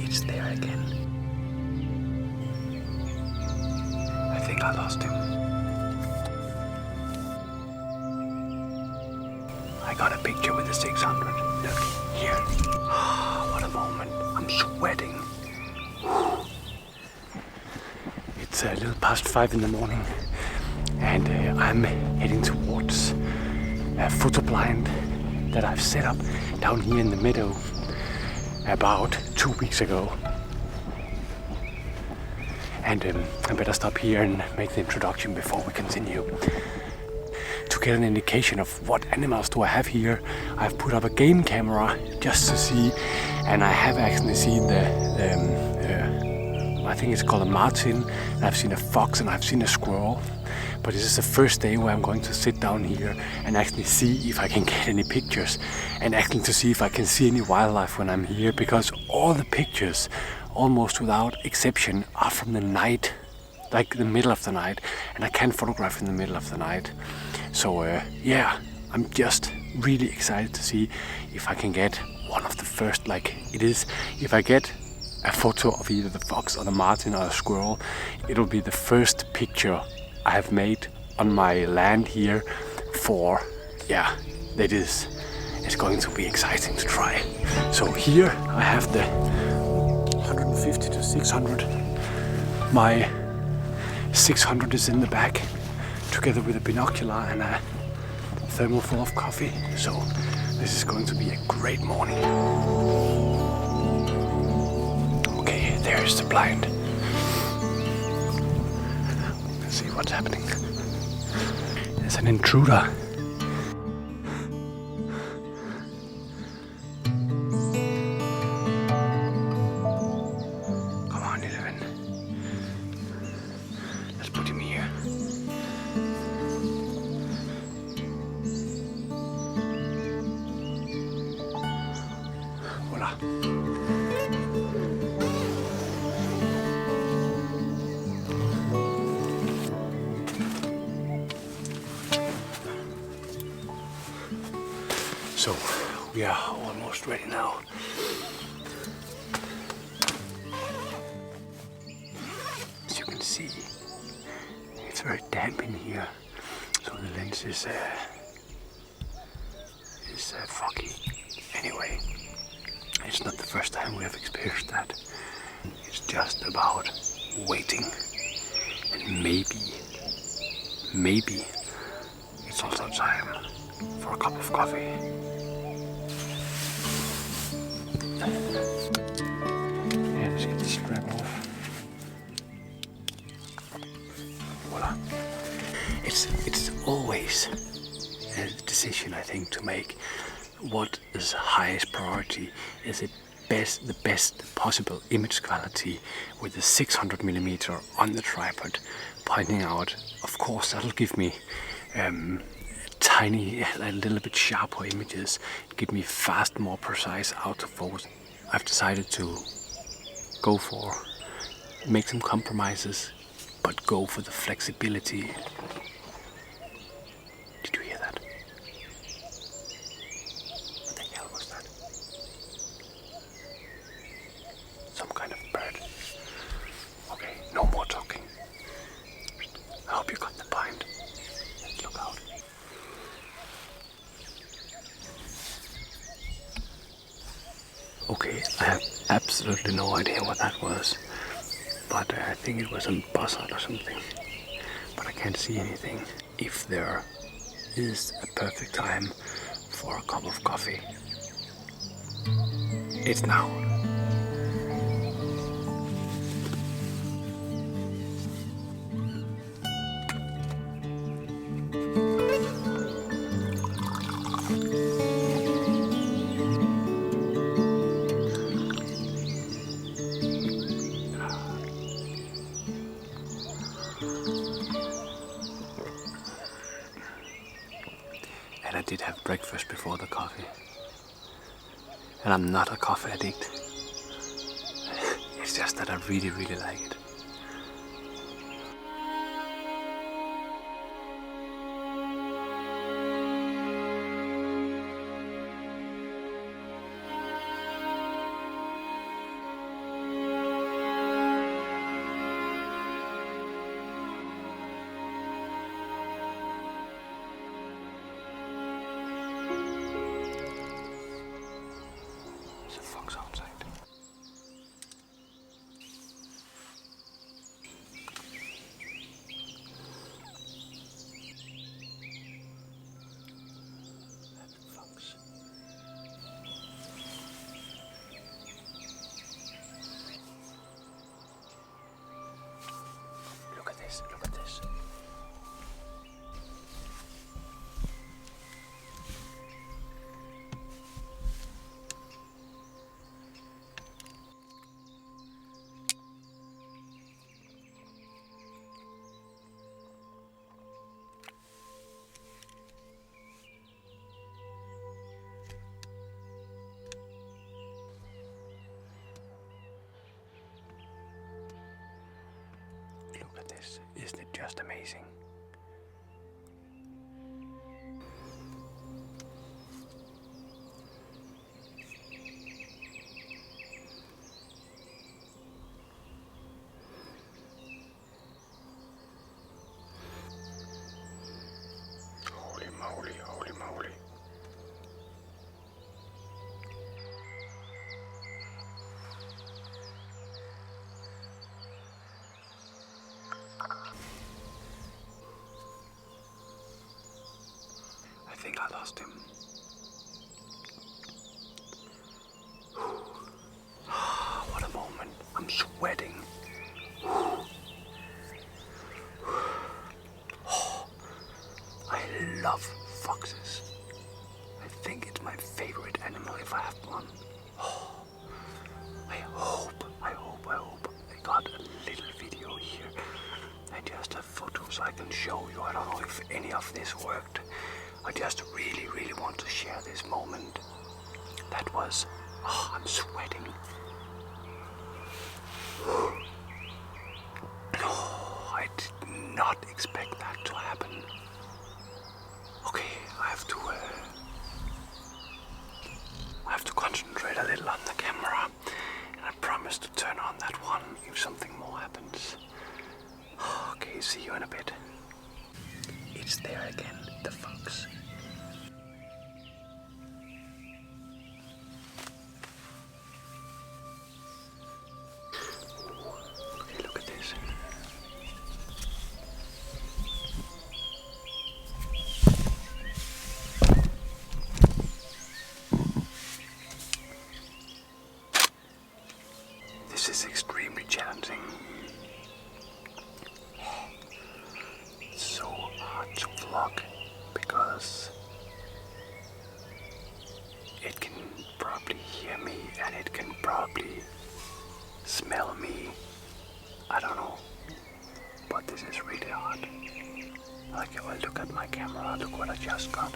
It's there again. I think I lost him. I got a picture with the 600. Look, here. What a moment. I'm sweating. It's a little past 5 in the morning. And I'm heading towards a photo blind that I've set up down here in the meadow about 2 weeks ago. And I better stop here and make the introduction before we continue. To get an indication of what animals do I have here, I've put up a game camera just to see, and I have actually seen I think it's called a marten, and I've seen a fox and I've seen a squirrel. But this is the first day where I'm going to sit down here and actually see if I can get any pictures, and actually to see if I can see any wildlife when I'm here, because all the pictures, almost without exception, are from the night, like the middle of the night, and I can't photograph in the middle of the night. So yeah, I'm just really excited to see if I can get one of the first, if I get a photo of either the fox or the marten or the squirrel, it'll be the first picture I have made on my land here for, it's going to be exciting to try. So here I have the 150 to 600. My 600 is in the back, together with a binocular and a thermal full of coffee. So this is going to be a great morning. Okay, there's the blind. Let's see what's happening. There's an intruder. Come on, 11. Let's put him here. Voila. So we are almost ready now. As you can see, it's very damp in here, so the lens is foggy. Anyway, it's not the first time we have experienced that. It's just about waiting, and maybe it's also time for a cup of coffee. Yeah, let's get the strap off. Voila. It's always a decision, I think, to make. What is highest priority? Is it the best possible image quality with the 600mm on the tripod, pointing out? Of course, that'll give me tiny, a little bit sharper images, give me fast, more precise autofocus. I've decided to make some compromises, but go for the flexibility. Did you hear that? What the hell was that? Some kind of bird. Okay, no more talking. I hope you got the point. Let's look out. Okay, I have absolutely no idea what that was, but I think it was a buzzard or something, but I can't see anything. If there is a perfect time for a cup of coffee, it's now. And I did have breakfast before the coffee. And I'm not a coffee addict. It's just that I really, really like it. this. Isn't it just amazing? Holy moly, holy moly. I think I lost him. What a moment. I'm sweating. I love foxes. I think it's my favorite animal if I have one. I hope I got a little video here and just a photo so I can show you. I don't know if any of this worked. I just really want to share this moment. That was, I'm sweating. I did not expect that to happen. Okay, I have to concentrate a little on the camera, and I promise to turn on that one if something more happens. Okay, see you in a bit. It's there again, the fox. Okay, look at this. This is extremely challenging. It's so hard to vlog because it can probably hear me and it can probably smell me. I don't know, but this is really hard. Like if I look at my camera, look what I just got.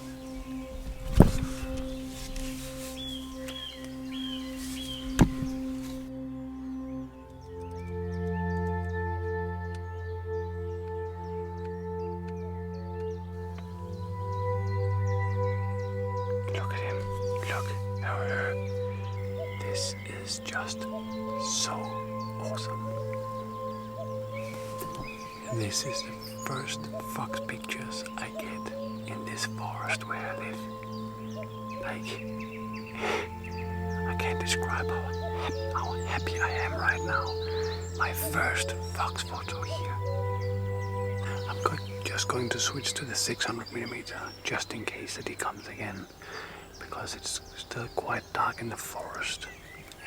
Look at him, look at her. This is just so awesome. This is the first fox pictures I get in this forest where I live. Like, I can't describe how happy I am right now. My first fox photo here. I'm just going to switch to the 600mm just in case that he comes again, because it's still quite dark in the forest,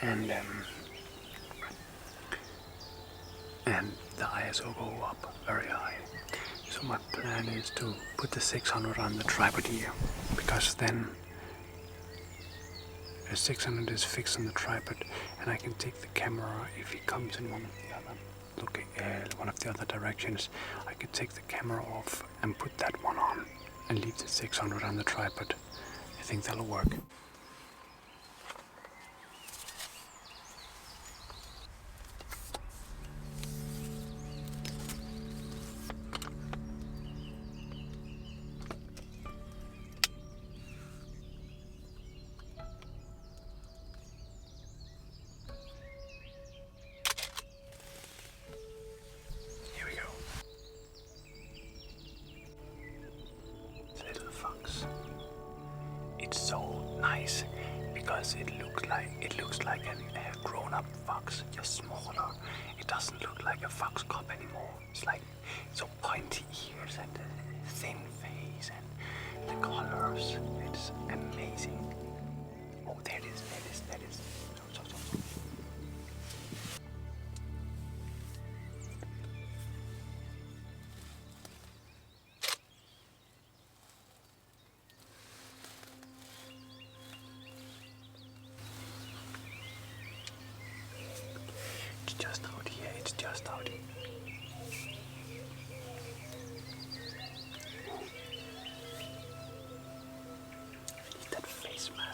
and the ISO go up very high. So my plan is to put the 600 on the tripod here, because then the 600 is fixed on the tripod, and I can take the camera if he comes in one of the other directions. I can take the camera off and put that one on, and leave the 600 on the tripod. I think that'll work. It's so nice because it looks like a grown-up fox, just smaller. It doesn't look like a fox cub anymore. It's like so pointy ears and a thin face and the colors. It's amazing. Oh, there it is. So. It's just out here. I need that face mask.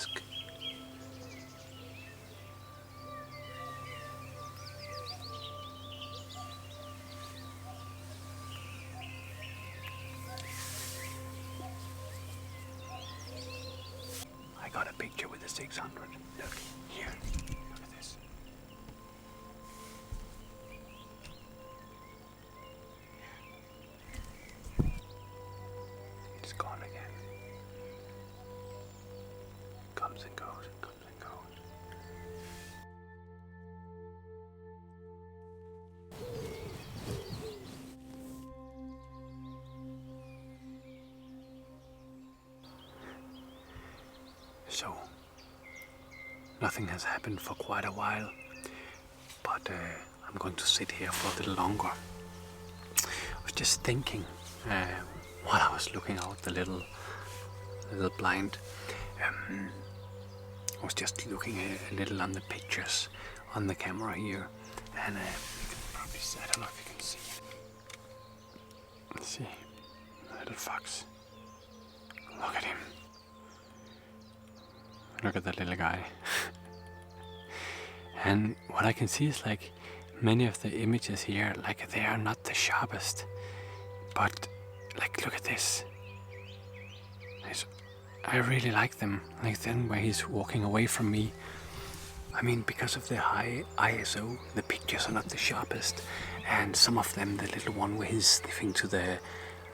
600. Look here. Look at this. It's gone again. Comes and goes, comes and goes. So, nothing has happened for quite a while, but I'm going to sit here for a little longer. I was just thinking while I was looking out the little blind. I was just looking a little on the pictures on the camera here, and you can probably see, I don't know if you can see it. Let's see, the little fox. Look at him. Look at that little guy. And what I can see is like many of the images here, like they are not the sharpest, but like look at this. I really like them, like then where he's walking away from me. I mean, because of the high ISO, the pictures are not the sharpest, and some of them, the little one where he's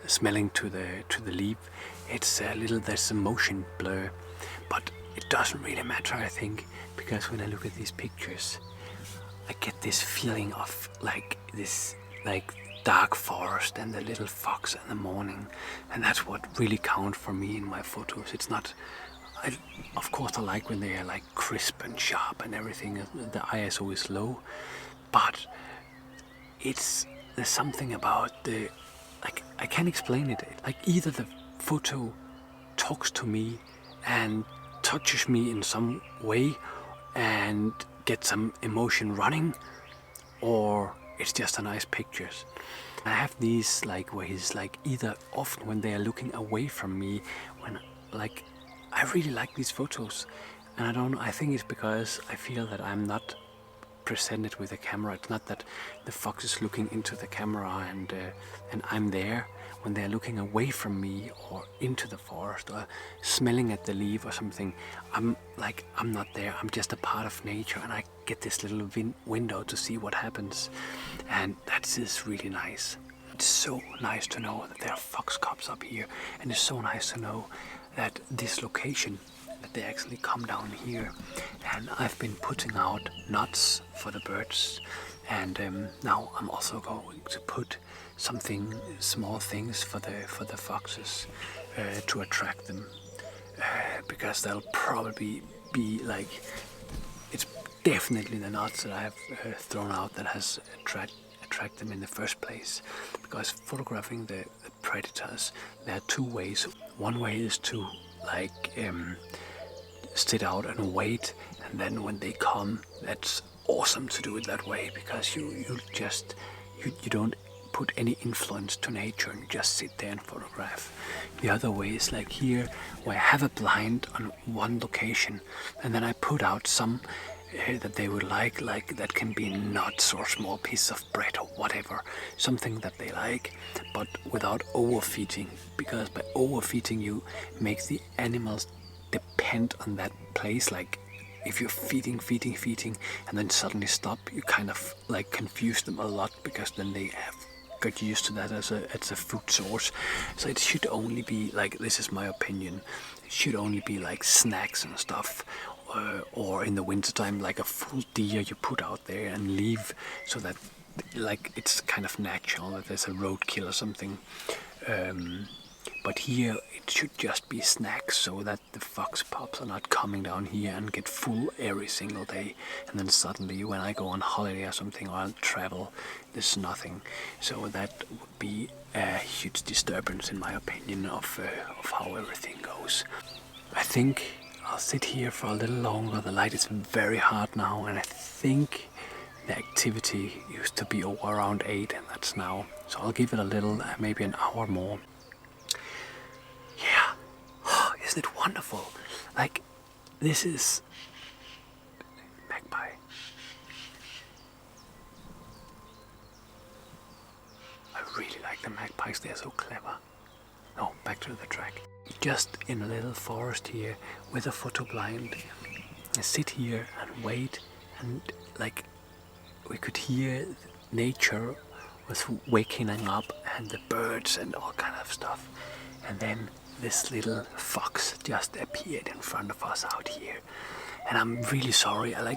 smelling to the leaf, it's a little, there's a motion blur, but it doesn't really matter, I think, because when I look at these pictures, I get this feeling of like this, like dark forest and the little fox in the morning, and that's what really counts for me in my photos. It's not, of course I like when they are like crisp and sharp and everything, the ISO is low, but there's something about the, like I can't explain it, like either the photo talks to me and touches me in some way and gets some emotion running, or it's just a nice pictures. I have these like where he's like either often when they are looking away from me, when like I really like these photos, and I don't know, I think it's because I feel that I'm not presented with a camera. It's not that the fox is looking into the camera and I'm there. When they're looking away from me or into the forest or smelling at the leaf or something, I'm not there. I'm just a part of nature, and I get this little window to see what happens, and that is really nice. It's so nice to know that there are fox cubs up here, and it's so nice to know that this location, that they actually come down here, and I've been putting out nuts for the birds, and now I'm also going to put something, small things for the foxes to attract them, because they'll probably be like, it's definitely the nuts that I have thrown out that has attract them in the first place. Because photographing the predators, there are two ways. One way is to like sit out and wait, and then when they come, that's awesome to do it that way, because you don't put any influence to nature and just sit there and photograph. The other way is like here, where I have a blind on one location, and then I put out some that they would like that can be nuts or small pieces of bread or whatever, something that they like, but without overfeeding, because by overfeeding you make the animals depend on that place. Like if you're feeding and then suddenly stop, you kind of like confuse them a lot, because then they have got used to that as a food source. So it should only be like, this is my opinion, it should only be like snacks and stuff, or in the wintertime like a full deer you put out there and leave, so that like it's kind of natural that there's a roadkill or something. But here it should just be snacks, so that the fox pups are not coming down here and get full every single day, and then suddenly when I go on holiday or something, or I'll travel, there's nothing. So that would be a huge disturbance in my opinion of how everything goes. I think I'll sit here for a little longer. The light is very hard now, and I think the activity used to be over around 8, and that's now. So I'll give it a little, maybe an hour more. Yeah, oh, isn't it wonderful? Like, this is magpie. I really like the magpies, they're so clever. No, back to the track. Just in a little forest here with a photo blind, sit here and wait, and like we could hear nature was waking up and the birds and all kind of stuff. And then this little fox just appeared in front of us out here. And I'm really sorry. I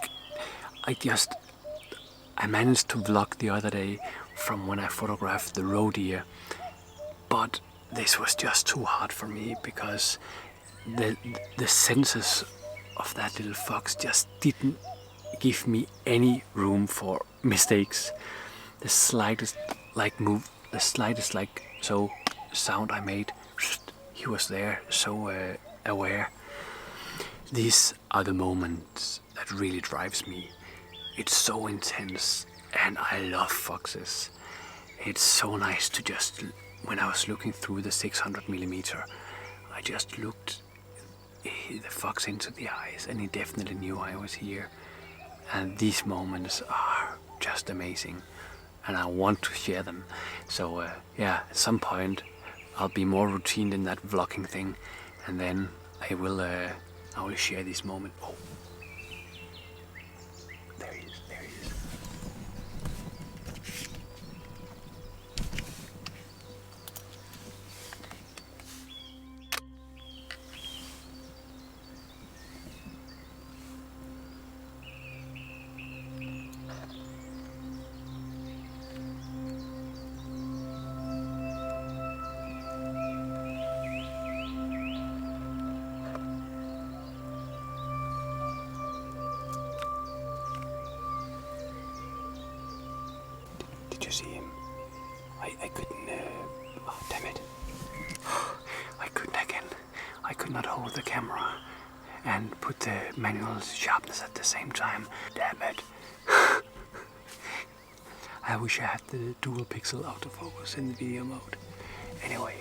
managed to vlog the other day from when I photographed the roe deer, but this was just too hard for me because the senses of that little fox just didn't give me any room for mistakes. The slightest sound I made, he was there, so aware. These are the moments that really drives me. It's so intense, and I love foxes. It's so nice to just, when I was looking through the 600mm, I just looked the fox into the eyes, and he definitely knew I was here. And these moments are just amazing, and I want to share them. So yeah, at some point I'll be more routine in that vlogging thing, and then I will share this moment. Oh, there he is. Did you see him? I couldn't. Oh, damn it! I couldn't again. I could not hold the camera and put the manual sharpness at the same time. Damn it! I wish I had the dual pixel autofocus in the video mode. Anyway.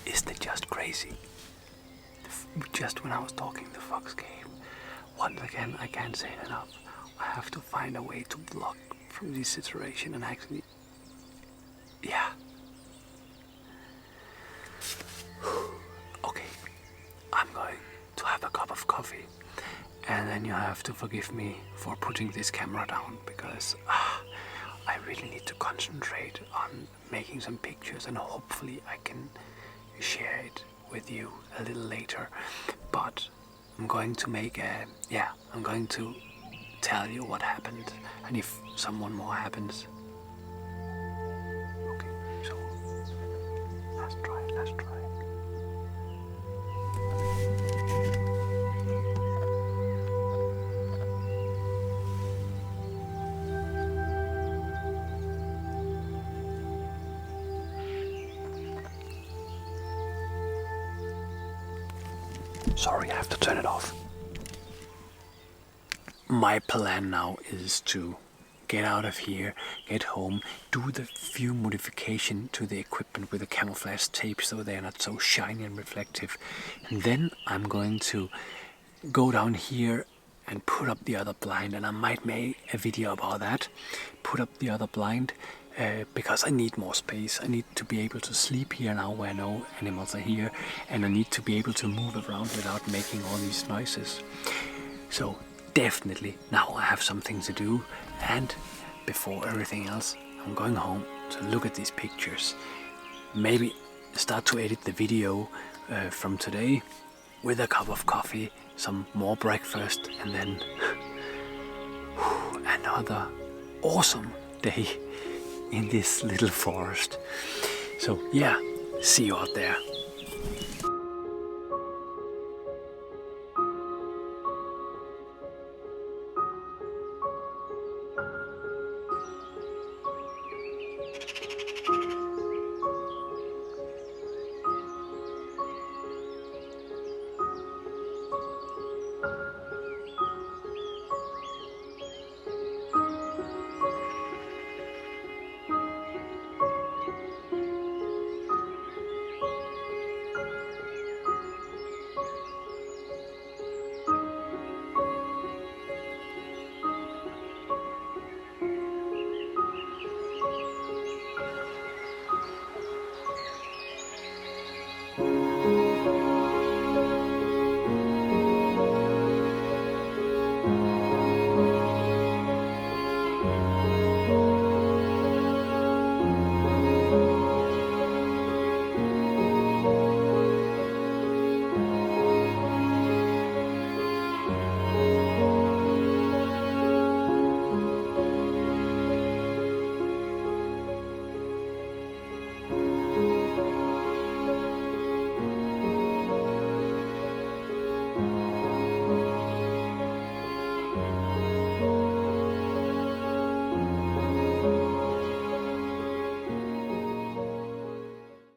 Isn't it just crazy? Just when I was talking, the fox came. Once again, I can't say it enough. I have to find a way to block from this situation and actually... Yeah. Okay, I'm going to have a cup of coffee. And then you have to forgive me for putting this camera down, because I really need to concentrate on making some pictures, and hopefully I can share it with you a little later. But I'm going to I'm going to tell you what happened, and if someone more happens. Okay, so let's try. Sorry, I have to turn it off. My plan now is to get out of here, get home, do the few modification to the equipment with the camouflage tape so they're not so shiny and reflective. And then I'm going to go down here and put up the other blind, and I might make a video about that. Put up the other blind because I need more space. I need to be able to sleep here now where no animals are here, and I need to be able to move around without making all these noises. So definitely now I have something to do, and before everything else I'm going home to look at these pictures, maybe start to edit the video from today with a cup of coffee, some more breakfast, and then another awesome day in this little forest. So yeah, see you out there. you.